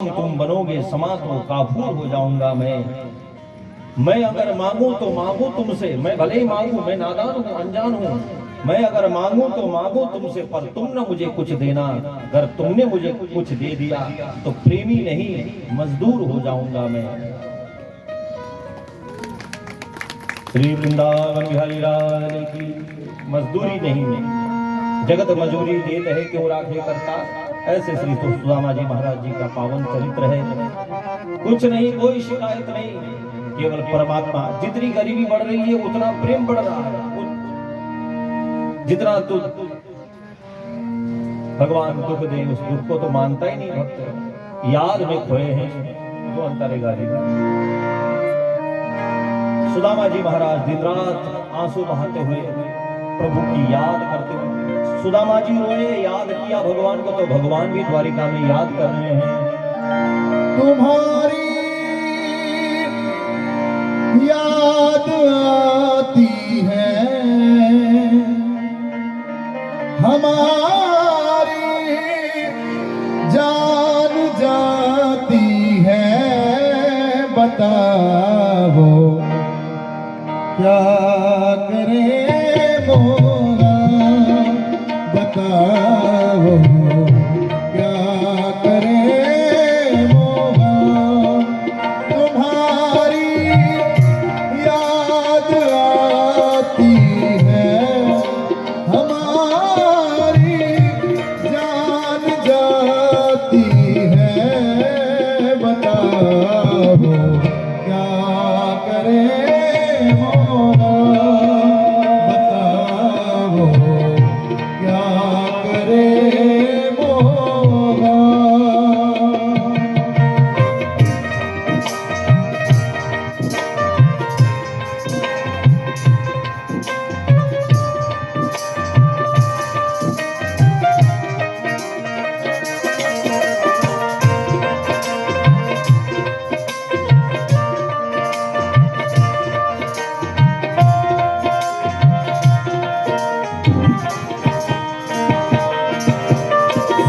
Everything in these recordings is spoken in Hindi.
तुम बनोगे समा तो काफूर हो जाऊंगा मैं अगर मांगू तो मांगू तुमसे, मैं भले ही मांगू, मैं नादान हूँ, अनजान हूँ, मैं अगर मांगू तो मांगू तुमसे, पर तुम न मुझे कुछ देना, अगर तुमने मुझे कुछ दे दिया तो प्रेमी नहीं मजदूर हो जाऊंगा मैं। श्री वृंदावन बिहारी लाल की। मजदूरी नहीं, जगत मजूरी देत है क्यों राखे करता, ऐसे श्री सुदामा जी महाराज जी का पावन चरित्र है। कुछ नहीं, कोई शिकायत नहीं, केवल परमात्मा। जितनी गरीबी बढ़ रही है उतना प्रेम बढ़ रहा है। जितना तू भगवान दुख दे उस दुख को तो मानता ही नहीं भक्त। याद में खोए हैं तो अंतरेगारी। सुदामा जी महाराज दिन रात आंसू बहाते हुए प्रभु की याद करते हुए, सुदामा जी रोए, याद किया भगवान को, तो भगवान भी द्वारिका में याद कर रहे हैं। तुम्हारी याद आती है, हमारी जान जाती है, बताओ क्या करें मोरा, बताओ क्या करें मोरा। तुम्हारी याद आती है, हमारी जान जाती है, बताओ क्या करें मोरा, बताओ क्या करें मोरा।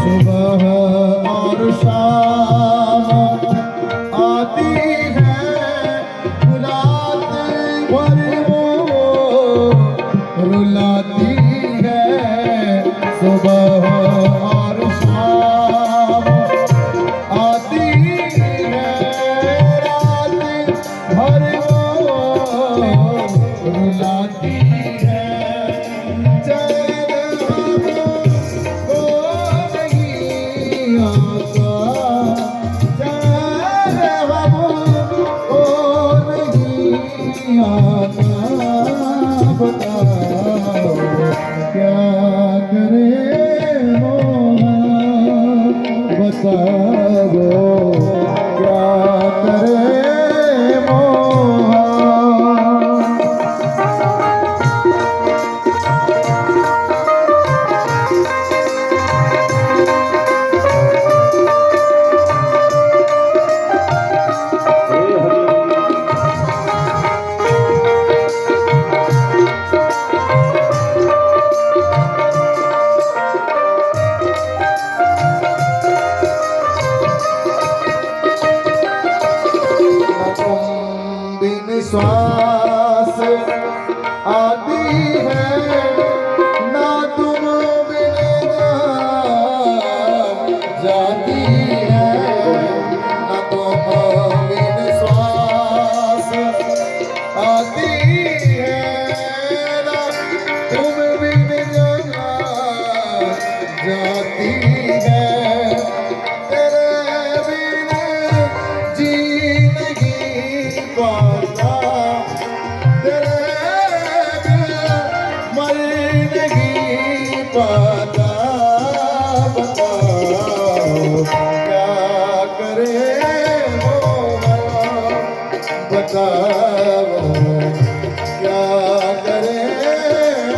सुबह और शाम आती है, रात भर वो रुलाती है। सुबह और शाम आती है, रात भर वो रुलाती है। चैन हमको नहीं आता, चैन हमको नहीं आता, बताओ क्या करें मोरा, बताओ क्या करें मोरा। तुम बिन श्वास आती है, ना तुम बिन जान जाती है, ना तुम बिन श्वास आती है, ना तुम बिन जान जाती है। तेरे बिन जी नहीं पाता, तेरे बिन मर नहीं पाता, बताओ क्या करें मोरा, बताओ क्या करें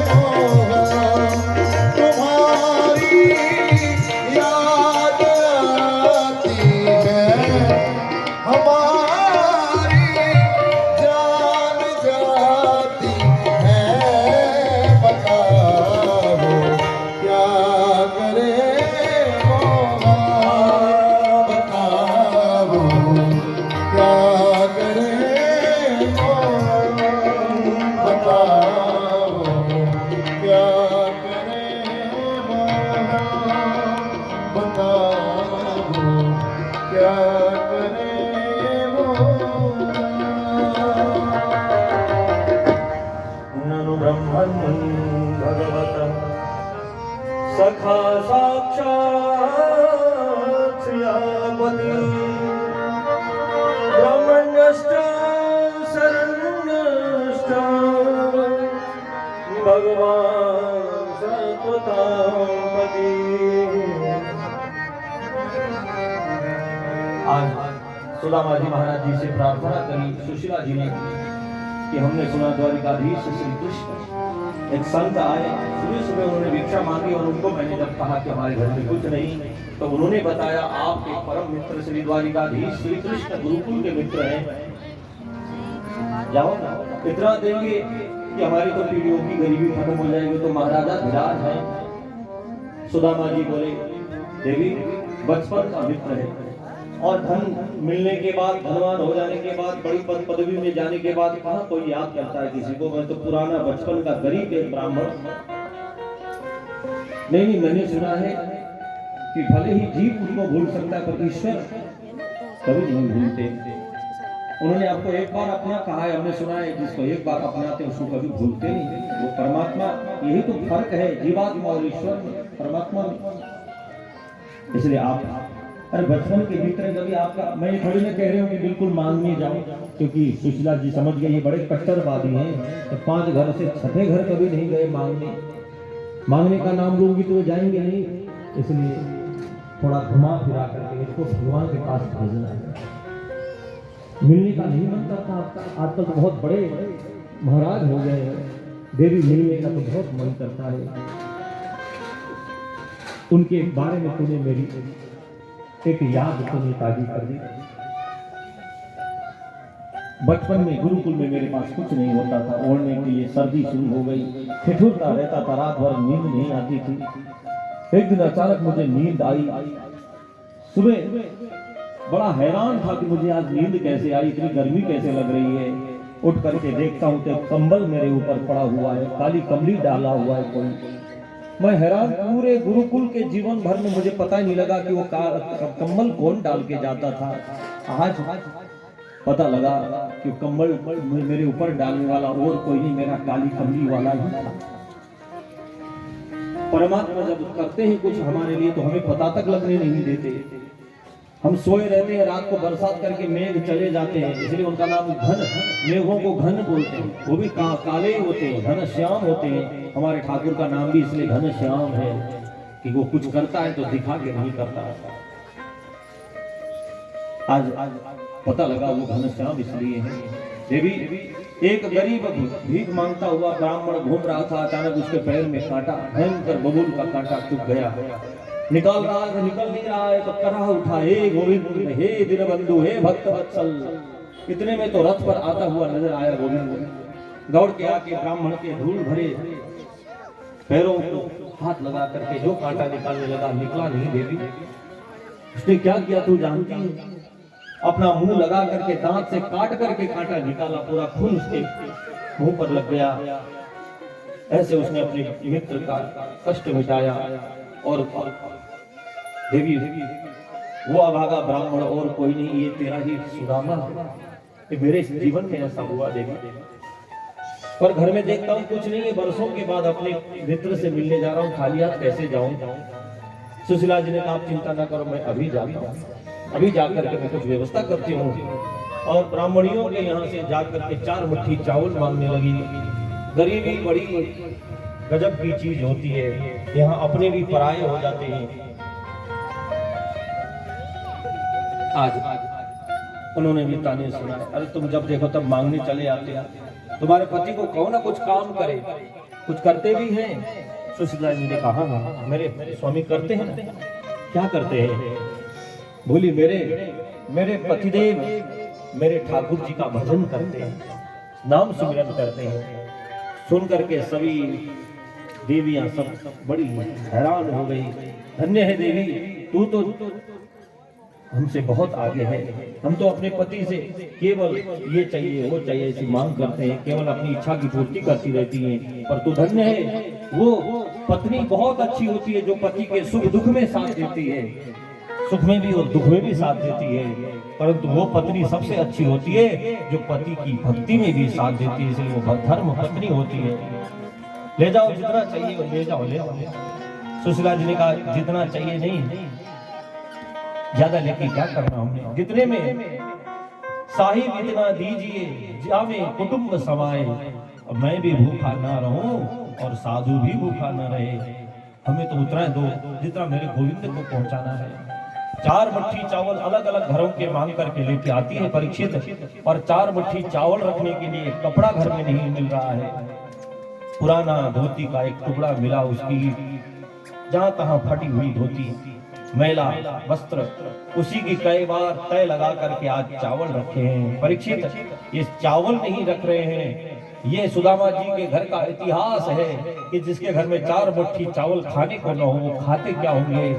मोरा। तुम्हारी याद आती है, हमारी जान जाती है, बताओ क्या करें मोरा, बताओ क्या करे वो ननु ब्रह्मन् भगवतः सखा साक्षात् श्रियापति ब्रह्मण्यश्च शरण्यश्च भगवान् सत्वतापति। आज सुदामा जी महाराज जी से प्रार्थना करी सुशीला जी ने कि हमने सुना द्वारिकाधीश श्री कृष्ण एक संत आए, सुबह सुबह उन्होंने भिक्षा मांगी और उनको मैंने जब कहा कि हमारे घर में कुछ नहीं तो उन्होंने बताया आपके परम मित्र श्री द्वारिकाधीश श्री कृष्ण गुरुकुल के मित्र हैं, जाओ ना इतना देंगे कि हमारी तो पीढ़ियों की गरीबी खत्म हो जाएगी। तो महाराजा धीराज हैं। सुदामा जी बोले देवी बचपन का मित्र है और धन मिलने के बाद धनवान हो जाने के बाद बड़ी पद पदवी में जाने के बाद कहाँ कोई याद करता है किसी को। मैं तो पुराना बचपन का गरीब एक ब्राह्मण। नहीं मैंने सुना है कि भले ही जीव उनको भूल सकता है पर ईश्वर कभी नहीं भूलते। उन्होंने आपको एक बार अपना कहा है, हमने सुना है जिसको एक बार अपनाते उसको कभी भूलते नहीं। वो परमात्मा, यही तो फर्क है जीवात्मा और ईश्वर में, परमात्मा में। इसलिए आप अरे बचपन के मित्र कभी आपका, मैं ये थोड़ी ना कह रही हूँ कि बिल्कुल मांगने जाओ, क्योंकि सुशीला जी समझ गए ये बड़े कट्टरवादी हैं। तो 5 घर से 6ठे घर कभी नहीं गए मांगने का नाम लूंगी तो वो जाएंगे नहीं। इसलिए थोड़ा घुमा फिरा करके इसको भगवान के पास भेजना है। मिलने का नहीं मन करता आपका, आजकल तो बहुत बड़े महाराज हो गए हैं, देवी मिलने का तो बहुत मन करता है। उनके बारे में तूने मेरी एक याद तूने ताजी कर दी। बचपन में गुरुकुल में मेरे पास कुछ नहीं होता था, ओढ़ने के लिए सर्दी शुरू हो गई, ठिठुरता रहता था, रात भर नींद नहीं आती थी। एक दिन अचानक मुझे नींद आई। सुबह बड़ा हैरान था कि मुझे आज नींद कैसे आई, इतनी गर्मी कैसे लग रही है। उठ करके देखता हूँ तो कंबल मेरे ऊपर पड़ा हुआ है, काली कमली डाला हुआ है कोई। मैं हैरान, पूरे गुरुकुल के जीवन भर में मुझे पता ही नहीं लगा कि वो कंबल कौन डाल के जाता था। आज पता लगा कि कंबल मेरे ऊपर डालने वाला और कोई नहीं, मेरा काली कमली वाला ही था। परमात्मा जब करते हैं कुछ हमारे लिए तो हमें पता तक लगने नहीं देते। हम सोए रहते हैं, रात को बरसात करके मेघ चले जाते हैं, इसलिए उनका नाम घन, मेघों को घन बोलते हैं। वो भी काले होते हैं, घन श्याम होते हैं। हमारे ठाकुर का नाम भी इसलिए घन श्याम है कि वो कुछ करता है तो दिखा के नहीं करता। आज पता लगा वो घन श्याम इसलिए है। देवी एक गरीब भीख मांगता हुआ ब्राह्मण घूम रहा था, अचानक उसके पैर में कांटा, भयंकर बबूल का कांटा चुभ गया। निकाल रहा है, निकल नहीं रहा है तो कराह उठा, हे गोविंद, हे दीनबंधु, हे भक्त वत्सल। इतने में तो रथ पर आता हुआ नजर आया गोविंद। दौड़ के आके ब्राह्मण के धूल भरे पैरों को हाथ लगा करके जो कांटा निकालने लगा, निकला नहीं। देवी उसने क्या किया तू जानती है? अपना मुंह लगा करके दांत से काट करके कांटा निकाला, पूरा खून उसके मुंह पर लग गया। ऐसे उसने अपने मित्र का कष्ट मिटाया। और देवी वो अभागा ब्राह्मण और कोई नहीं, ये तेरा ही सुदामा। मेरे जीवन में ऐसा हुआ देवी। पर घर में देखता हूँ कुछ नहीं है, बरसों के बाद अपने मित्र से मिलने जा रहा हूँ, खाली हाथ कैसे जाऊं? सुशीला जी ने कहा आप चिंता ना करो, मैं अभी जाता हूँ, अभी जाकर के मैं कुछ व्यवस्था करती हूँ। और ब्राह्मणियों के यहाँ से जाकर के 4 मुट्ठी चावल मांगने लगी। गरीबी बड़ी गजब की चीज होती है, यहाँ अपने भी पराये हो जाते हैं। आज उन्होंने भी ताने सुनाए, अरे तुम जब देखो तब मांगने चले आते हैं, तुम्हारे पति को कहो ना कुछ काम करे, कुछ करते भी हैं। सुशीला जी ने कहा हाँ मेरे स्वामी करते हैं। क्या करते हैं? बोली मेरे पतिदेव मेरे ठाकुर जी का भजन करते हैं, नाम सुमिरन करते हैं। सुन करके सभी देवियां सब बड़ी हैरान हो गई। धन्य है देवी, तू तो हमसे बहुत आगे है। हम तो अपने पति से केवल ये चाहिए वो चाहिए ऐसी मांग करते हैं, केवल अपनी इच्छा की पूर्ति करती रहती हैं। पर तू धन्य है, वो पत्नी बहुत अच्छी होती है जो पति के सुख दुख में साथ देती है। सुख में भी और दुख में भी साथ देती है, परंतु वो पत्नी सबसे अच्छी होती है जो पति की भक्ति में भी साथ देती है, इसलिए वो धर्म पत्नी होती है। ले जाओ जितना चाहिए वो ले जाओ, ले जाओ। सुशीला जी ने कहा जितना चाहिए नहीं, ज्यादा लेके क्या करना हमने, जितने में साहिब इतना दीजिए जामे कुटुंब समाए। अब मैं भी भूखा ना रहूं और साधु भी भूखा ना रहे, हमें तो उतना दो जितना मेरे गोविंद को पहुंचाना है। 4 मुट्ठी चावल अलग अलग घरों के मांग करके लेके आती है परीक्षित, और 4 मुट्ठी चावल रखने के लिए कपड़ा घर में नहीं मिल रहा है। पुराना धोती का एक टुकड़ा मिला, उसकी जहां तहां फटी हुई धोती, मैला वस्त्र, उसी की कई बार तय लगा करके आज चावल रखे हैं। परीक्षित ये चावल नहीं रख रहे हैं, ये सुदामा जी के घर का इतिहास है कि जिसके घर में 4 मुट्ठी चावल खाने को न हो वो खाते क्या होंगे,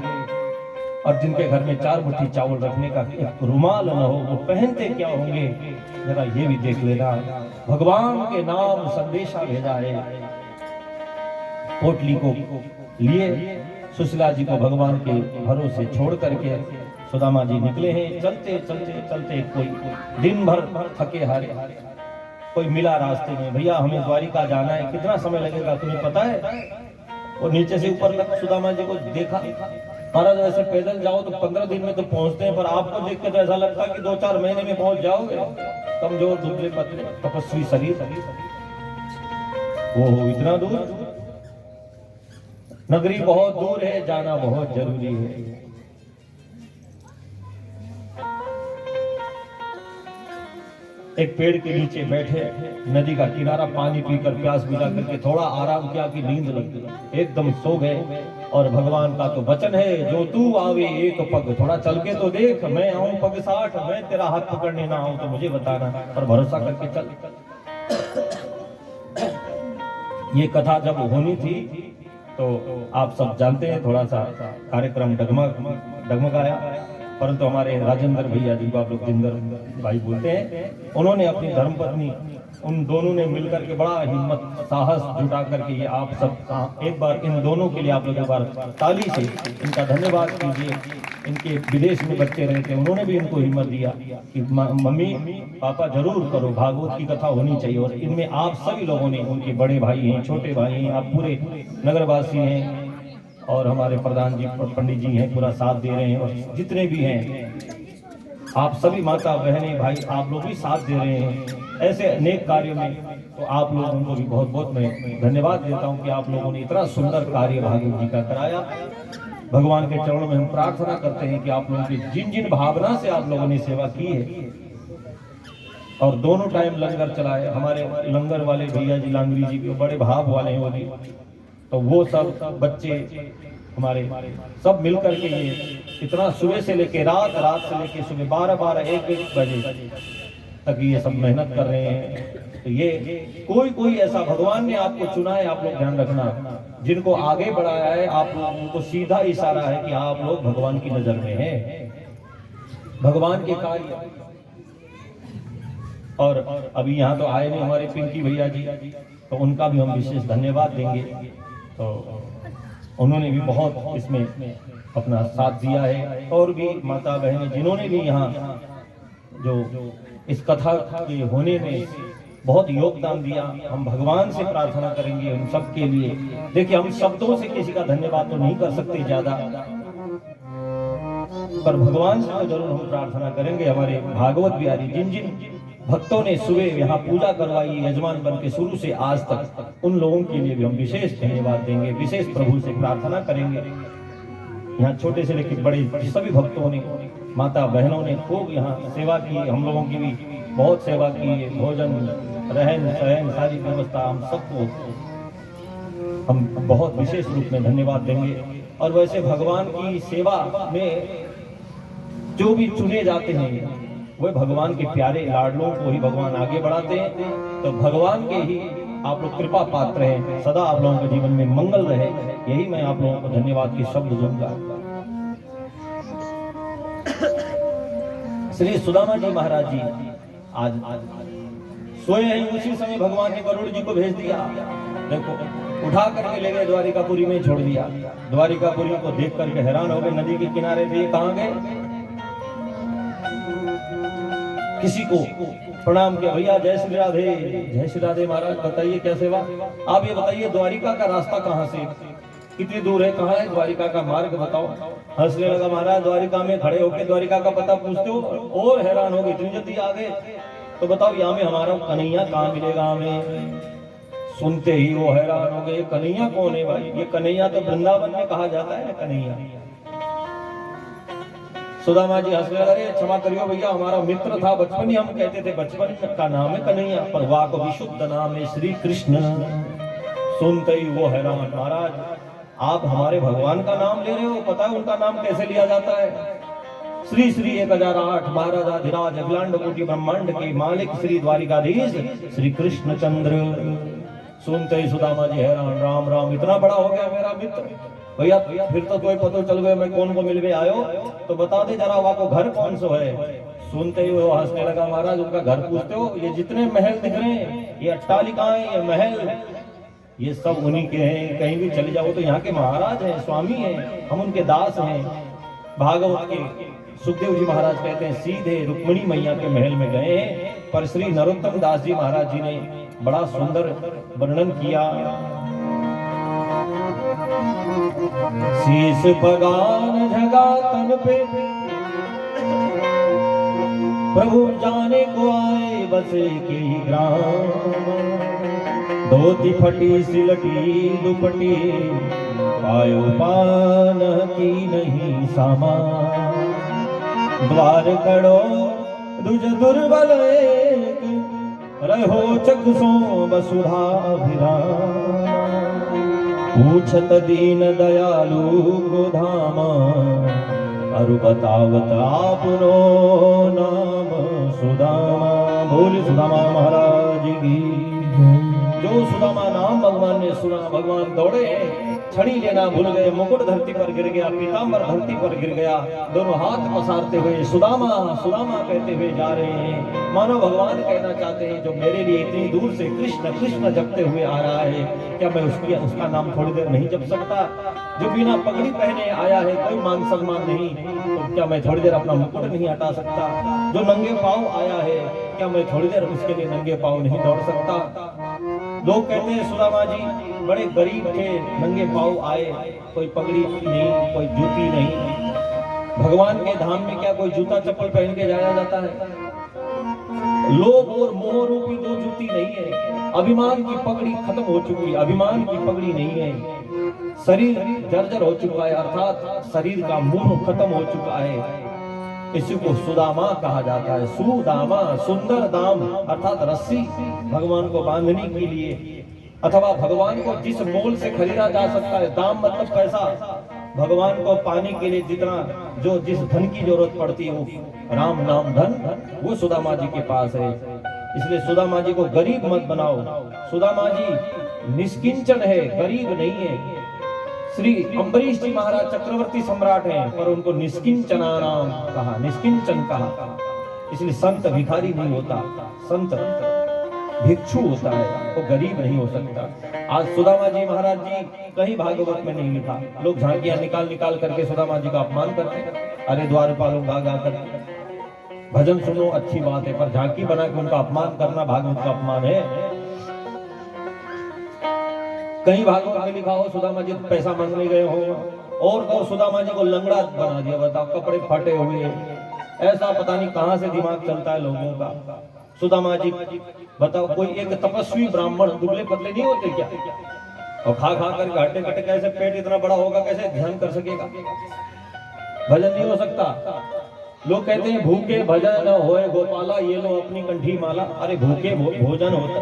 और जिनके घर में 4 मुट्ठी चावल रखने का एक रुमाल न हो वो पहनते क्या होंगे। जरा ये भी देख लेना, भगवान के नाम संदेशा भेजा है। पोटली को लिए सुशीला जी को भगवान के भरोसे छोड़ करके सुदामा जी निकले हैं। चलते चलते चलते कोई दिन भर थके हारे कोई मिला रास्ते में, भैया हमें द्वारिका जाना है, कितना समय लगेगा तुम्हें पता है? और नीचे से ऊपर तक सुदामा जी को देखा, महाराज ऐसे पैदल जाओ तो 15 दिन में तो पहुंचते हैं, पर आपको देख के तो ऐसा लगता है कि 2-4 महीने में पहुंच जाओगे। कमजोर दुबले पतले तपस्वी शरीर, वो हो इतना दूर, नगरी बहुत दूर है, जाना बहुत जरूरी है। एक पेड़ के नीचे बैठे, नदी का किनारा, पानी पीकर प्यास बुझा करके थोड़ा आराम किया कि नींद लग गई, एकदम सो गए। और भगवान का तो वचन है, जो तू आवे एक पग, थोड़ा चल के तो देख, मैं आऊं पग 60, मैं तेरा हाथ पकड़ने ना आऊं तो मुझे बताना, और भरोसा करके चल। ये कथा जब होनी थी तो आप सब जानते हैं, थोड़ा सा कार्यक्रम डगमगाया, परंतु हमारे राजेंद्र भैया जिनको आप लोग जिंदर भाई बोलते हैं, उन्होंने अपनी धर्मपत्नी, उन दोनों ने मिलकर के बड़ा हिम्मत साहस जुटा करके ये आप सब एक बार इन दोनों के लिए आप लोग एक बार ताली से इनका धन्यवाद कीजिए। इनके विदेश में बच्चे रहे थे, उन्होंने भी इनको हिम्मत दिया कि मम्मी पापा जरूर करो, भागवत की कथा होनी चाहिए। और इनमें आप सभी लोगों ने, उनके बड़े भाई हैं, छोटे भाई हैं, आप पूरे नगरवासी हैं, और हमारे प्रधान जी पंडित जी हैं, पूरा साथ दे रहे हैं, और जितने भी हैं आप सभी माता बहनें भाई आप लोग भी साथ दे रहे हैं ऐसे अनेक कार्यों में। तो आप लोगों को भी बहुत बहुत मैं धन्यवाद देता हूं कि आप लोगों ने इतना सुंदर कार्य भागवत जी का कराया। भगवान के चरणों में हम प्रार्थना करते हैं कि आप लोगों की जिन जिन भावना से आप लोगों ने सेवा की है, और दोनों टाइम लंगर चलाए, हमारे लंगर वाले भैया जी लांगरी जी बड़े भाव वाले होंगे, तो वो सब बच्चे हमारे सब मिलकर के ये इतना सुबह से लेके रात, रात से लेके सुबह 12-12, 1-1 बजे तक ये सब मेहनत कर रहे हैं। तो ये कोई ऐसा भगवान ने आपको चुना है, आप लोग ध्यान रखना, जिनको आगे बढ़ाया है, आप लोगों को सीधा इशारा है कि आप लोग भगवान की नजर में हैं, भगवान के कार्य। और अभी यहाँ तो आए नहीं हमारे पिंकी भैया जी, तो उनका भी हम विशेष धन्यवाद देंगे। तो उन्होंने भी बहुत इसमें अपना साथ दिया है, और भी माता बहनें जिन्होंने भी यहाँ जो इस कथा के होने में बहुत योगदान दिया, हम भगवान से प्रार्थना करेंगे उन सब के लिए। देखिए हम शब्दों से किसी का धन्यवाद तो नहीं कर सकते ज्यादा, पर भगवान से तो जरूर हम प्रार्थना करेंगे। हमारे भागवत बिहारी जिन जिन भक्तों ने सुबह यहाँ पूजा करवाई यजमान बन के शुरू से आज तक, उन लोगों के लिए भी हम विशेष धन्यवाद देंगे, विशेष प्रभु से प्रार्थना करेंगे। यहाँ छोटे से लेकर बड़े सभी भक्तों ने, माता बहनों ने खूब यहाँ सेवा की, हम लोगों की भी बहुत सेवा की है, भोजन रहन सहन सारी व्यवस्था, हम सबको हम बहुत विशेष रूप में धन्यवाद देंगे। और वैसे भगवान की सेवा में जो भी चुने जाते हैं वह भगवान के प्यारे लाडलों को ही भगवान आगे बढ़ाते हैं। तो भगवान के ही आप लोग कृपा पात्र हैं, सदा आप लोगों के जीवन में मंगल रहे, यही मैं आप लोगों को धन्यवाद के शब्द दूंगा। श्री सुदामा जी महाराज जी आज सोए हैं, उसी समय भगवान ने गरुड़ जी को भेज दिया। देखो उठा करके ले गए द्वारिकापुरी में छोड़ दिया। द्वारिकापुरी को देख करके हैरान हो गए, नदी के किनारे थे, ये कहाँ गए? किसी को प्रणाम किया, भैया जय श्री राधे, जय श्री राधे महाराज, बताइए क्या सेवा? आप ये बताइए द्वारिका का रास्ता कहाँ से कितनी दूर है, कहाँ है द्वारिका का मार्ग बताओ। हंसने लगा, महाराज द्वारिका में खड़े होकर द्वारिका का पता पूछते हो? और हैरान हो गए, इतनी जल्दी आ गए? तो बताओ यहाँ में हमारा कन्हैया कहाँ मिलेगा हमें? सुनते ही वो हैरान हो गए, कन्हैया कौन है भाई? ये कन्हैया तो वृंदावन में कहा जाता है कन्हैया। सुदामा जी हंसने लगे, क्षमा करियो भैया, हमारा मित्र था, बचपन ही हम कहते थे, बचपन का नाम है कन्हैया, पर वाह को विशुद्ध नाम है श्री कृष्ण। सुनते ही वो हैरान, महाराज आप हमारे भगवान का नाम ले रहे हो, पता है उनका नाम कैसे लिया जाता है? श्री श्री 1008 महाराजाधिराज अखिलांड कोटि ब्रह्मांड के मालिक श्री द्वारिकाधीश श्री कृष्ण चंद्र। सुनते ही सुदामा जी हैरान, राम राम, इतना बड़ा हो गया मेरा मित्र। भैया फिर तो कोई पता चल गया मैं कौन को मिल गए आयो, तो बता दे जरा वहाँ को घर कौन सा है? सुनते ही वो हंसने लगा, महाराज उनका घर पूछते हो? ये जितने महल दिख रहे हैं, ये अट्टालिकाएं, ये महल, ये सब उन्हीं के हैं। कहीं भी चले जाओ तो यहाँ के महाराज हैं, स्वामी हैं, हम उनके दास हैं। भागवत के सुखदेव जी महाराज कहते हैं सीधे रुक्मिणी मैया के महल में गए हैं, पर श्री नरोत्तम दास जी महाराज जी ने बड़ा सुंदर वर्णन किया। शीश पगान झगा तन पे प्रभु जाने को आए बसे के ग्राम। धोती फटी सिलटी दुपटी पायो पान की नहीं सामा। द्वार कड़ो दुज दुर्बल एक रहो चक्षुषो वसुधा अभिराम। पूछत दीन दयालु को धाम अरु बतावत आपनो नाम सुदामा। बोल सुदामा महाराज की। जो सुदामा नाम भगवान ने सुना, भगवान दौड़े, छड़ी लेना भूल गए, मुकुट धरती पर गिर गया, पीतांबर धरती पर गिर गया, दोनों हाथ पसारते हुए सुदामा सुदामा कहते हुए जा रहे हैं। मानो भगवान कहना चाहते हैं जो मेरे लिए इतनी दूर से कृष्ण कृष्ण जपते हुए आ रहा है, क्या मैं उसका नाम थोड़ी देर नहीं जप सकता? जो बिना पगड़ी पहने आया है, कोई मान सम्मान नहीं, तो क्या मैं थोड़ी देर अपना मुकुट नहीं हटा सकता? जो नंगे पांव आया है, क्या मैं थोड़ी देर उसके लिए नंगे पांव नहीं दौड़ सकता? लोग कहते हैं सुदामा जी बड़े गरीब थे, नंगे पांव आए, कोई पगड़ी नहीं, कोई जूती नहीं। भगवान के धाम में क्या कोई जूता चप्पल पहन के जाया जाता है? लोभ और मोह रूपी दो जूती नहीं है। अभिमान की पगड़ी खत्म हो चुकी है, अभिमान की पगड़ी नहीं है। शरीर जर्जर हो चुका है, अर्थात शरीर का मोह खत्म हो चुका है। इसी को सुदामा कहा जाता है। सुदामा सुंदर दाम अर्थात रस्सी भगवान को बांधने के लिए, अथवा भगवान को जिस मोल से खरीदा जा सकता है, दाम मतलब पैसा। भगवान को पाने के लिए जितना जो जिस धन की जरूरत पड़ती है, वो राम नाम धन, वो सुदामा जी के पास है। इसलिए सुदामा जी को गरीब मत बनाओ। सुदामा जी निष्किंचन है, गरीब नहीं है। श्री अम्बरीश जी महाराज चक्रवर्ती सम्राट हैं, पर उनको निष्किंचना नाम कहा, निष्किंचन कहा। इसलिए संत भिखारी नहीं होता, संत भिक्षु होता है, वो गरीब नहीं हो सकता। आज सुदामा जी महाराज जी कहीं भागवत में नहीं लिखा, लोग झांकियां निकाल निकाल करके सुदामा जी का अपमान करते हैं। अरे द्वारपालों गा गा कर भजन सुनो अच्छी बात है, पर झांकी बना के उनका अपमान करना भागवत का अपमान है। कहीं भागवत में लिखा हो सुदामा जी पैसा मांगने गए हो, और तो सुदामा जी को लंगड़ा बना दिया, बताओ कपड़े फटे हुए। ऐसा पता नहीं कहां से दिमाग चलता है लोगों का। सुदामा जी बताओ, कोई एक तपस्वी ब्राह्मण दुबले पतले नहीं होते क्या? और खा खा कर घाटे घटे कैसे पेट इतना बड़ा होगा, कैसे ध्यान कर सकेगा? भजन नहीं हो सकता। लोग कहते हैं भूखे भजन होए गोपाला, ये लो अपनी कंठी माला। अरे भूखे भोजन होता,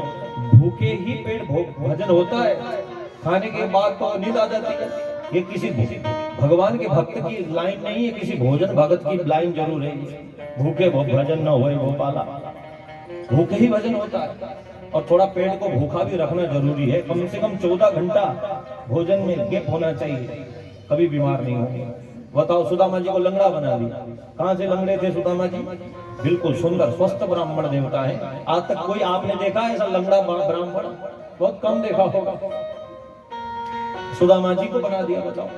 भूखे ही पेट भजन होता है, खाने के बाद तो नींद आ जाती है। ये किसी भगवान के भक्त की लाइन नहीं है, किसी भोजन भगत की लाइन जरूर है। भूखे भजन न होए गोपाला, भूखे ही भजन होता है। और थोड़ा पेट को भूखा भी रखना जरूरी है, कम से कम 14 घंटा भोजन में गैप होना चाहिए, कभी बीमार नहीं होंगे। बताओ सुदामा जी को लंगड़ा बना दिया। कहां से लंगड़े थे सुदामा जी? बिल्कुल सुंदर स्वस्थ ब्राह्मण देवता है। आज तक कोई आपने देखा ऐसा लंगड़ा ब्राह्मण? बहुत कम देखा होगा। सुदामा जी को बना दिया, बताओ।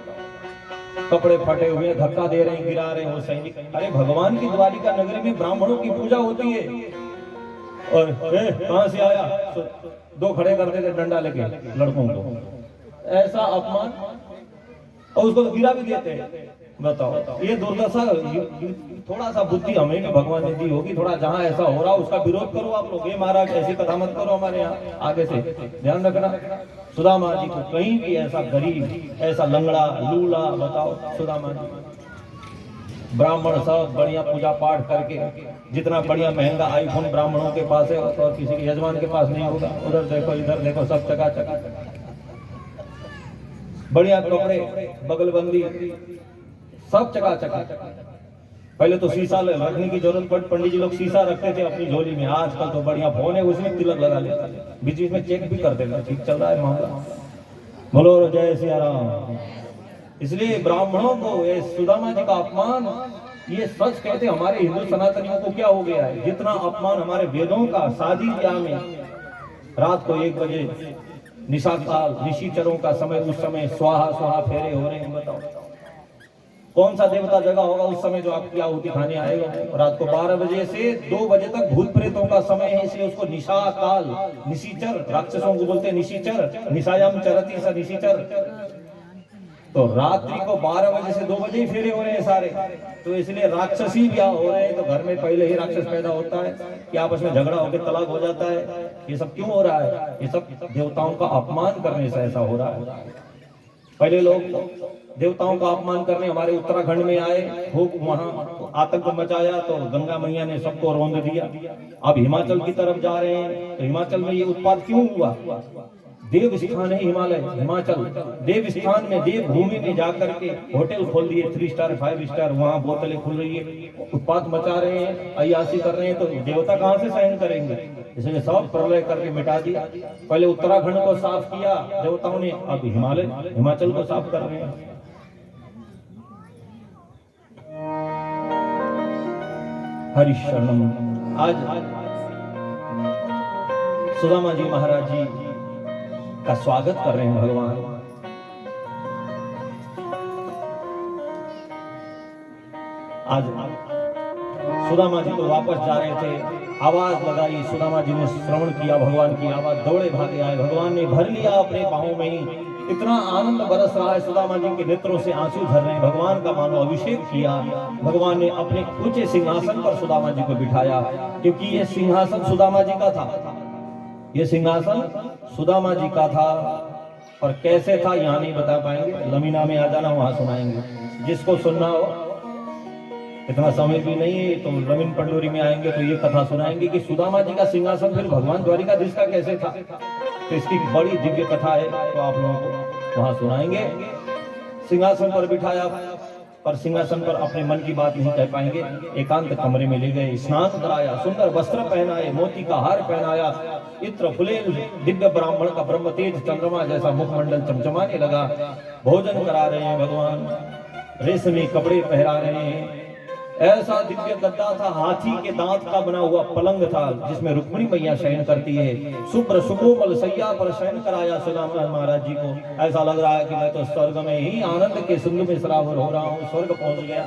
कपड़े फटे हुए हैं, धक्का दे रहे हैं, गिरा रहे हैं वो सैनिक। अरे भगवान की द्वारिका नगरी में ब्राह्मणों की पूजा होती है, और कहां से आया? दो खड़े कर देते डंडा लेके लड़कों को, ऐसा अपमान, और उसको गिरा भी देते हैं। बताओ, ये दुर्दशा। थोड़ा सा बुद्धि हमें भी भगवान ने दी होगी, थोड़ा जहां ऐसा हो रहा उसका विरोध करो आप लोग। ये महाराज ऐसी कथा मत करो हमारे यहाँ, आगे से ध्यान रखना। सुदामा जी को कहीं भी ऐसा गरीब, ऐसा लंगड़ा लूला, बताओ, सुदामा जी ब्राह्मण सब बढ़िया पूजा पाठ करके, जितना बढ़िया महंगा आईफोन ब्राह्मणों के पास है और किसी के यजमान के पास नहीं होगा। उधर देखो इधर देखो, सब चकाचक, बढ़िया कपड़े, बगलबंदी, सब चकाचक। पहले तो शीशा रखने की जरूरत पड़ी, पंडित जी लोग शीशा रखते थे अपनी झोली में। आजकल तो बढ़िया फोन है, उसमें तिलक लगा लेता, बीच बीच में चेक भी कर देगा, ठीक चल रहा है मामला। बोलो जय सिया राम। इसलिए ब्राह्मणों को ये सुदामा जी का अपमान, ये सच कहते हमारे हिंदू सनातनियों को क्या हो गया है, जितना अपमान हमारे वेदों का। शादी ब्याह में रात को 1 बजे निशा काल, निशीचरों का समय, उस समय स्वाहा स्वाहा फेरे हो रहे हैं। बताओ कौन सा देवता जगह होगा उस समय जो आपकी आहुति खाने आएगा? रात को 12 बजे से 2 बजे तक भूत प्रेतों का समय है, इसलिए उसको निशा काल, निशीचर, राक्षसों को बोलते हैं निशीचर, निशायाम चरती सा निशीचर। तो रात्रि को 12 बजे से 2 बजे ही फेरे हो रहे हैं सारे, तो इसलिए राक्षसी ब्याह हो रहे हैं। तो घर में पहले ही राक्षस पैदा होता है कि आपस में झगड़ा होकर तलाक हो जाता है। ये सब क्यों हो रहा है? ये सब देवताओं का अपमान करने से ऐसा हो रहा है। पहले लोग देवताओं का अपमान करने हमारे उत्तराखंड में आए, खूब वहां आतंक मचाया, तो गंगा मैया ने सबको रौंद दिया। अब हिमाचल की तरफ जा रहे हैं, तो हिमाचल में ये उत्पात क्यों हुआ? देव स्थान है हिमालय, हिमाचल देव स्थान में, देव भूमि में जाकर के होटल खोल दिए, 3 स्टार 5 स्टार, वहां बोतलें खुल रही है, उत्पात मचा रहे हैं, अय्यासी कर रहे हैं। तो देवता कहां से सहन करेंगे? इसलिए सब प्रलय करके मिटा दिया। पहले उत्तराखंड को साफ किया देवताओं ने, अब हिमाचल को साफ कर रहे हैं। हरिशरणम। आज सुदामा जी महाराज जी का स्वागत कर रहे हैं भगवान। आज सुदामा जी तो वापस जा रहे थे, आवाज लगाई, सुदामा जी ने श्रवण किया भगवान की आवाज, दौड़े भागे आए, भगवान ने भर लिया अपने बाहों में ही। इतना आनंद बरस रहा है, सुदामा जी के नेत्रों से आंसू झर रहे हैं। भगवान का मानो अभिषेक किया, भगवान ने अपने ऊंचे सिंहासन पर सुदामा जी को बिठाया, क्योंकि ये सिंहासन सुदामा जी का था। ये सिंहासन सुदामा जी का था, और कैसे था यहाँ नहीं बता पाएंगे, लमीना में आ जाना, वहां सुनाएंगे। जिसको सुनना हो, इतना समय भी नहीं है, तो लमीन पंडोरी में आएंगे तो ये कथा सुनाएंगे कि सुदामा जी का सिंहासन फिर भगवान द्वारिकाधीश का कैसे था। तो इसकी बड़ी दिव्य कथा है, तो आप लोगों को वहां सुनाएंगे। सिंहासन पर बिठाया, पर सिंहासन पर अपने मन की बात नहीं कह पाएंगे। एकांत कमरे में ले गए, स्नान कराया, सुंदर वस्त्र पहनाए, मोती का हार पहनाया, इत्र फुले, दिव्य ब्राह्मण का ब्रह्म तेज चंद्रमा जैसा मुखमंडल चमचमाने लगा। भोजन करा रहे हैं भगवान, रेशमी कपड़े पहरा रहे हैं। ऐसा दिव्य गद्दा था, हाथी के दांत का बना हुआ पलंग था, जिसमें रुक्मिणी मैया शयन करती है। शुभ्र सुकोमल सैया पर शयन कराया सुदामा महाराज जी को। ऐसा लग रहा है कि मैं तो स्वर्ग में ही आनंद के सिंधु में सरावर हो रहा हूँ, स्वर्ग पहुंच गया।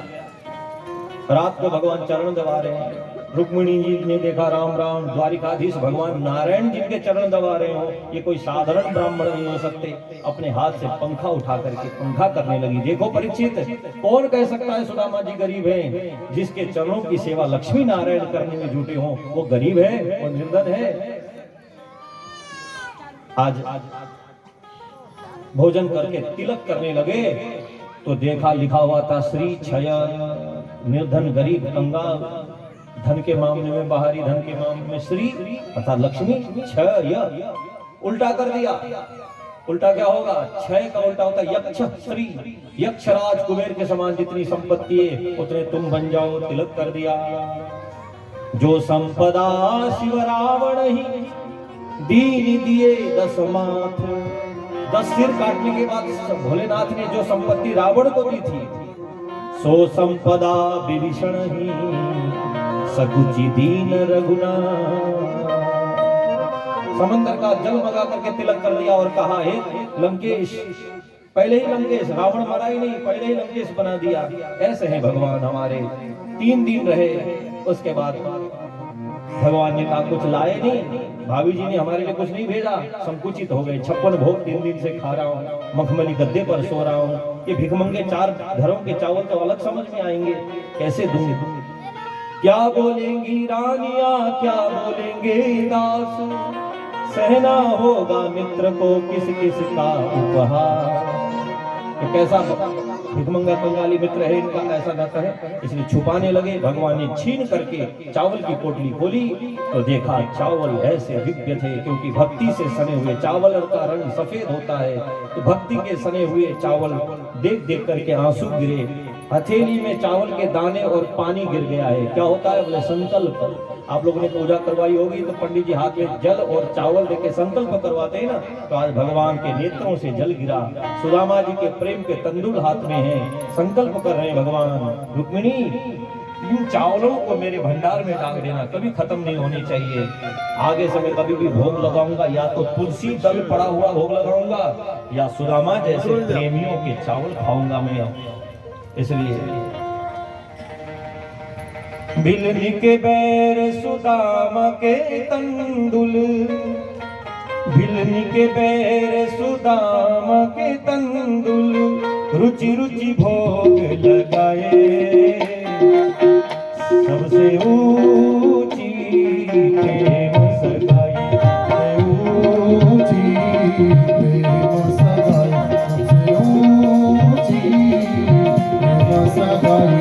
रात को भगवान चरण दबा रहे हैं। रुक्मिणी जी ने देखा, राम राम, द्वारिकाधीश भगवान नारायण जी के चरण दबा रहे हो, ये कोई साधारण ब्राह्मण नहीं हो सकते। अपने हाथ से पंखा उठा करके पंखा करने लगी। देखो परीक्षित, कौन कह सकता है सुदामा जी गरीब हैं? जिसके चरणों की सेवा लक्ष्मी नारायण करने में जुटे हों, वो गरीब है, वो निर्धन है। आज भोजन करके तिलक करने लगे तो देखा, लिखा हुआ था श्री क्षय, निर्धन गरीब कंगाल, धन के मामले में बाहरी, धन के मामले में श्री अर्थात लक्ष्मी, क्षय उल्टा कर दिया। उल्टा क्या होगा? क्षय का उल्टा होता है यक्ष श्री। यक्षराज कुबेर के समान जितनी संपत्ति है उतने तुम बन जाओ, तिलक कर दिया। जो संपदा शिव रावण ही दीन दिए 10 माथ। 10 सिर काटने के बाद भोलेनाथ ने जो संपत्ति रावण को दी थी, सो संपदा विभीषण ही सकुचि दीन रघुनाथ। समंदर का जल मंगा करके तिलक कर दिया और कहा, हे लंकेश, पहले ही लंकेश, रावण मरा ही नहीं, पहले ही लंकेश बना दिया। ऐसे हैं भगवान हमारे। 3 दिन रहे, उसके बाद भगवान ने कहा कुछ लाए नहीं, भाभी जी ने हमारे लिए कुछ नहीं भेजा, संकुचित हो गए। 56 भोग 3 दिन से खा रहा हूँ, मखमली गद्दे पर सो रहा हूँ, ये भिखमंगे 4 घरों के चावल तो अलग समझ में आएंगे, कैसे दूं? क्या बोलेंगी रानियां, क्या बोलेंगे दास, सहना होगा मित्र को किस किस का उपहार। तो कैसा भिखमंगा बंगाली मित्र है इनका, ऐसा गाता है। इसलिए छुपाने लगे। भगवान ने छीन करके चावल की पोटली खोली तो देखा चावल ऐसे दिव्य थे, क्योंकि भक्ति से सने हुए चावल का रंग सफेद होता है। तो भक्ति के सने हुए चावल देख देख करके आंसू गिरे। हथेली में चावल के दाने और पानी गिर गया है। क्या होता है बोले संकल्प। आप लोगों ने पूजा करवाई होगी तो पंडित जी हाथ में जल और चावल देके संकल्प करवाते हैं ना, तो आज भगवान के नेत्रों से जल गिरा। सुदामा जी के प्रेम के तंदुल हाथ में है, संकल्प कर रहे हैं भगवान, रुक्मिणी इन चावलों को मेरे भंडार में डाल देना, कभी खत्म नहीं होनी चाहिए। आगे से मैं कभी भी भोग लगाऊंगा या तो तुलसी दल पड़ा हुआ भोग लगाऊंगा या सुदामा जैसे प्रेमियों के चावल खाऊंगा मैं। इसलिए भिलनी के बैर सुदामा के तंदुल, भिलनी के बैर सुदामा के तंदुल, रुचि रुचि भोग लगाए, सबसे ऊंची प्रेम सगाई, ऊंची प्रेम सगाई, सबसे ऊंची प्रेम सगाई।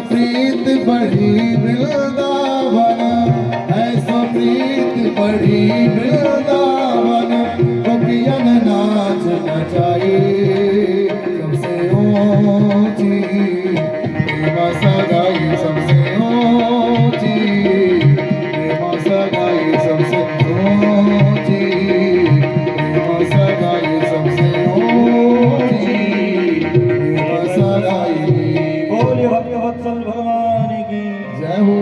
प्रीत बड़ी वृंदावन, ऐसो प्रीत बड़ी वृंदावन, गोपियन नाच नचाई, सबसे ऊंची प्रेम सगाई, सबसे ऊंची प्रेम सगाई, सबसे ऊंची प्रेम सगाई, सबसे ऊंची प्रेम सगाई। बोले भक्तवत्सल भगवान की जय हो।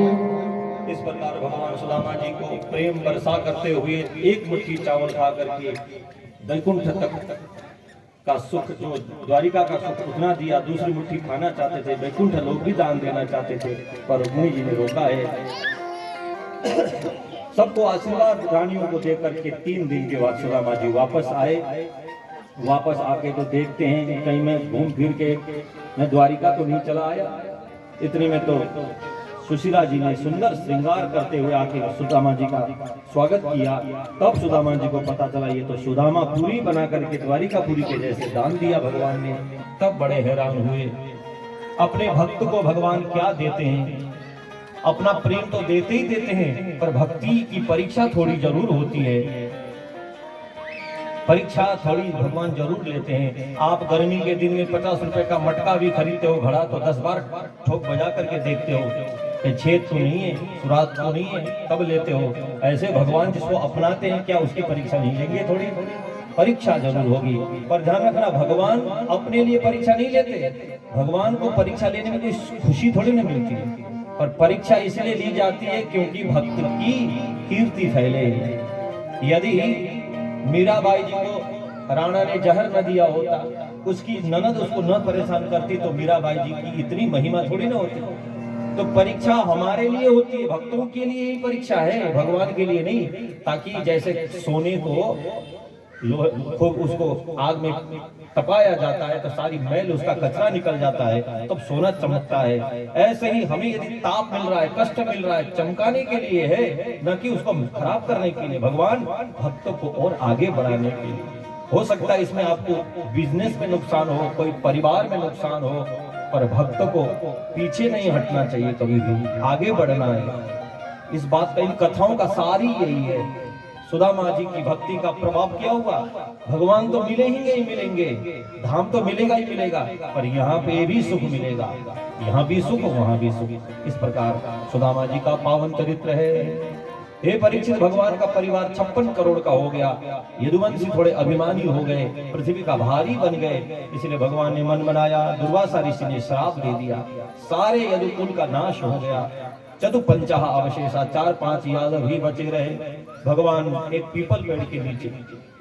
इस प्रकार भगवान सुदामा जी को प्रेम बरसा करते हुए एक मुट्ठी चावल खा करके वैकुंठ तक का सुख, जो द्वारिका का सुख उतना दिया। दूसरी मुट्ठी खाना चाहते थे, वैकुंठ लोग भी दान देना चाहते थे, पर रुक्मिणी जी ने रोका है। सबको आशीर्वाद रानियों को देकर के 3 दिन के बाद सुदामा जी वापस आए। वापस आके तो देखते हैं कि कहीं मैं घूम फिर के मैं द्वारिका तो नहीं चला आया। इतने में तो सुशीला जी ने सुंदर श्रृंगार करते हुए आके सुदामा जी का स्वागत किया। तब सुदामा जी को पता चला ये तो सुदामा पूरी बना करके द्वारिका पूरी के जैसे दान दिया भगवान ने। तब बड़े हैरान हुए, अपने भक्त को भगवान क्या देते हैं। अपना प्रेम तो देते ही देते हैं, पर भक्ति की परीक्षा थोड़ी जरूर होती है। परीक्षा थोड़ी भगवान जरूर लेते हैं। आप गर्मी के दिन में 50 रुपए का मटका भी खरीदते हो घड़ा, तो 10 बार ठोक बजा करके देखते हो कि छेद तो नहीं है, सुराग तो नहीं है, तब लेते हो। ऐसे भगवान जिसको अपनाते हैं क्या उसकी परीक्षा नहीं लेंगे? थोड़ी परीक्षा जरूर होगी। पर ध्यान रखना, भगवान अपने लिए परीक्षा नहीं लेते। भगवान को परीक्षा लेने में कोई खुशी थोड़ी ना मिलती है, पर परीक्षा इसलिए ली जाती है क्योंकि भक्त की कीर्ति फैले। यदि मीराबाई जी को राणा ने जहर न दिया होता, उसकी ननद उसको न परेशान करती, तो मीराबाई जी की इतनी महिमा थोड़ी ना होती। तो परीक्षा हमारे लिए होती है, भक्तों के लिए ही परीक्षा है, भगवान के लिए नहीं। ताकि जैसे सोने को खूब उसको आग में तपाया जाता है तो सारी मैल उसका कचरा निकल जाता है, तब सोना चमकता है। ऐसे ही हमें यदि ताप मिल रहा है, कष्ट मिल रहा है, चमकाने के लिए है, न कि उसको खराब करने के लिए। भगवान भक्तों को और आगे बढ़ाने के लिए। हो सकता है इसमें आपको बिजनेस में नुकसान हो, कोई परिवार में नुकसान हो, पर भक्त को पीछे नहीं हटना चाहिए, कभी भी आगे बढ़ना है। इस बात का, इन कथाओं का सार ही यही है। सुदामा जी की भक्ति का प्रभाव क्या हुआ? भगवान तो मिलेंगे ही मिलेंगे, धाम तो मिलेगा ही मिलेगा, पर यहाँ पे भी सुख मिलेगा, यहाँ भी सुख वहां भी सुख। इस प्रकार सुदामा जी का पावन चरित्र है। हे परीक्षित, भगवान का परिवार 56 करोड़ का हो गया। यदुवंशी थोड़े अभिमानी हो गए, पृथ्वी का भारी बन गए, इसलिए भगवान ने मन बनाया, दुर्वासा ऋषि ने श्राप दे दिया, सारे यदुकुल का नाश हो गया। चतुपंचा अवशेषा, 4-5 यादव ही बचे रहे। भगवान एक पीपल पेड़ के नीचे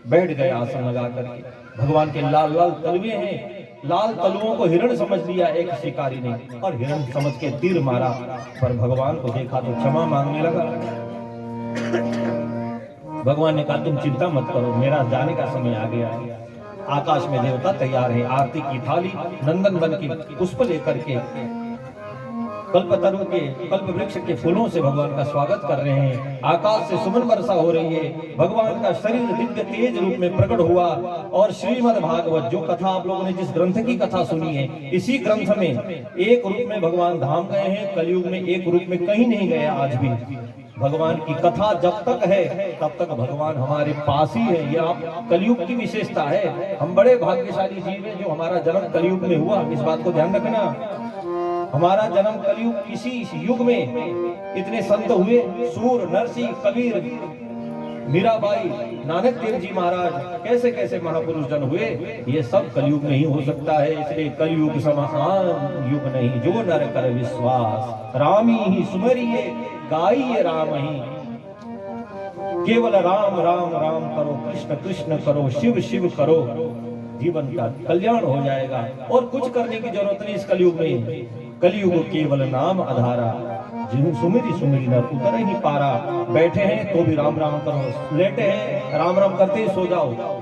बैठ गए आसन लगा करके। भगवान के लाल लाल तलवे हैं, लाल तलुओं को हिरण समझ लिया एक शिकारी ने, और हिरण समझ के तीर मारा, पर भगवान को देखा तो क्षमा मांगने लगा। भगवान ने कहा, तुम चिंता मत करो, मेरा जाने का समय आ गया। आकाश में देवता तैयार है, आरती की थाली, नंदन वन की पुष्प लेकर के, कल्पतरु के, कल्प वृक्ष के फूलों से भगवान का स्वागत कर रहे हैं। आकाश से सुमन वर्षा हो रही है। भगवान का शरीर दिव्य तेज रूप में प्रकट हुआ, और श्रीमद् भागवत, जो कथा आप लोगों ने जिस ग्रंथ की कथा सुनी है, इसी ग्रंथ में एक रूप में भगवान धाम गए हैं, कलयुग में एक रूप में कहीं नहीं गए। आज भी भगवान की कथा जब तक है तब तक भगवान हमारे पास ही है। ये आप कलयुग की विशेषता है। हम बड़े भाग्यशाली जीव हैं जो हमारा जन्म कलयुग में हुआ, इस बात को ध्यान रखना। हमारा जन्म कलयुग, किसी युग में इतने संत हुए, सूर, नरसिंह, कबीर, मीराबाई, नानक देव जी महाराज, कैसे कैसे महापुरुष जन हुए, ये सब कलयुग में ही हो सकता है। इसलिए कलयुग समान युग नहीं, जो नर कर विश्वास, रामी ही सुमरिए, गाइए राम ही। केवल राम राम राम करो, कृष्ण कृष्ण करो, शिव शिव करो, जीवन का कल्याण हो जाएगा। और कुछ करने की जरूरत नहीं इस कलयुग में। कलयुग केवल नाम आधारा, जिन सुमिरी सुमिरी नर उतर ही पारा। बैठे हैं तो भी राम राम करो, लेटे हैं राम राम करते ही सो जाओ।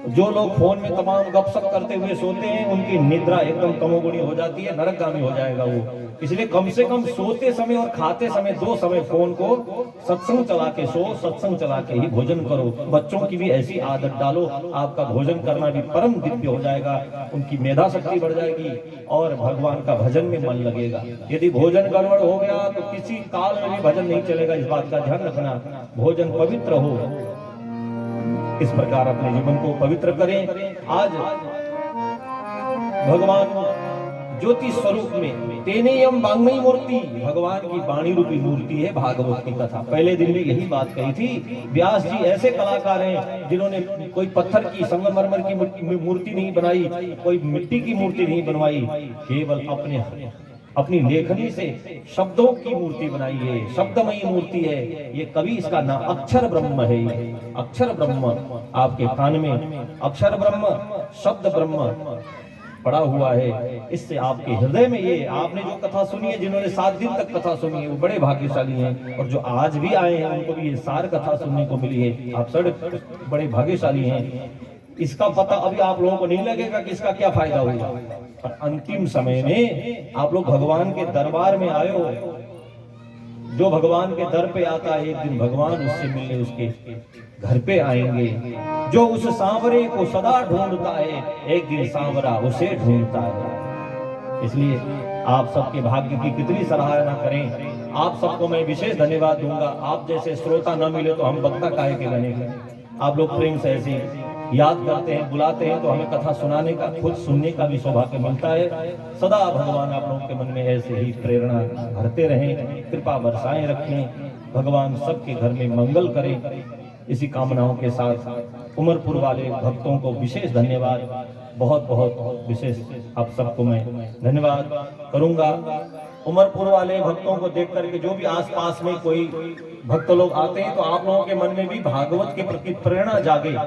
जो लोग फोन में तमाम गपशप करते हुए सोते हैं, उनकी निद्रा एकदम तमोगुणी हो जाती है, नरकगामी हो जाएगा वो। इसलिए कम से कम सोते समय और खाते समय 2 समय फोन को सत्संग चला के सो, सत्संग चला के ही भोजन करो। बच्चों की भी ऐसी आदत डालो, आपका भोजन करना भी परम दिव्य हो जाएगा, उनकी मेधा शक्ति बढ़ जाएगी और भगवान का भजन में मन लगेगा। यदि भोजन गड़बड़ हो गया तो किसी काल में भी भजन नहीं चलेगा, इस बात का ध्यान रखना। भोजन पवित्र हो, इस प्रकार अपने जीवन को पवित्र करें। आज भगवान ज्योति स्वरूप में तेनेयम वांग्मयी मूर्ति, भगवान की वाणी रूपी मूर्ति है भागवत की कथा। पहले दिन भी यही बात कही थी। व्यास जी ऐसे कलाकार हैं जिन्होंने कोई पत्थर की, संगमरमर की मूर्ति नहीं बनाई, कोई मिट्टी की मूर्ति नहीं बनवाई, केवल अपनी लेखनी से शब्दों की मूर्ति बनाई है, शब्दमयी मूर्ति है। ये कवि, इसका नाम अक्षर ब्रह्म है। अक्षर ब्रह्म आपके कान में, अक्षर ब्रह्म, शब्द ब्रह्म पड़ा हुआ है। इससे आपके हृदय में, ये आपने जो कथा सुनी है, जिन्होंने 7 दिन तक कथा सुनी है, वो बड़े भाग्यशाली हैं। और जो आज भी आए हैं उनको भी ये सार कथा सुनने को मिली है, आप सब बड़े भाग्यशाली हैं। इसका पता अभी आप लोगों को नहीं लगेगा कि इसका क्या फायदा होगा, पर अंतिम समय में आप लोग भगवान के दरबार में आए हो। जो भगवान के दर पे आता है, एक दिन भगवान उससे मिलने उसके घर पे आएंगे। जो उस सांवरे को सदा ढूंढता है, एक दिन सांवरा उसे ढूंढता है। इसलिए आप सबके भाग्य की कितनी सराहना करें। आप सबको मैं विशेष धन्यवाद दूंगा। आप जैसे श्रोता न मिले तो हम वक्ता काहे के बनेंगे। आप लोग प्रेम से ऐसे याद करते हैं, बुलाते हैं, तो हमें कथा सुनाने का, खुद सुनने का भी सौभाग्य मिलता है। सदा भगवान आप लोगों के मन में ऐसे ही प्रेरणा भरते रहें, कृपा बरसाएं रखें। भगवान सबके घर में मंगल करें। इसी कामनाओं के साथ उमरपुर वाले भक्तों को विशेष धन्यवाद, बहुत बहुत विशेष आप सबको मैं धन्यवाद करूंगा। उमरपुर वाले भक्तों को देख करके जो भी आसपास में कोई भक्त लोग आते हैं, तो आप लोगों के मन में भी भागवत के प्रति प्रेरणा जागे।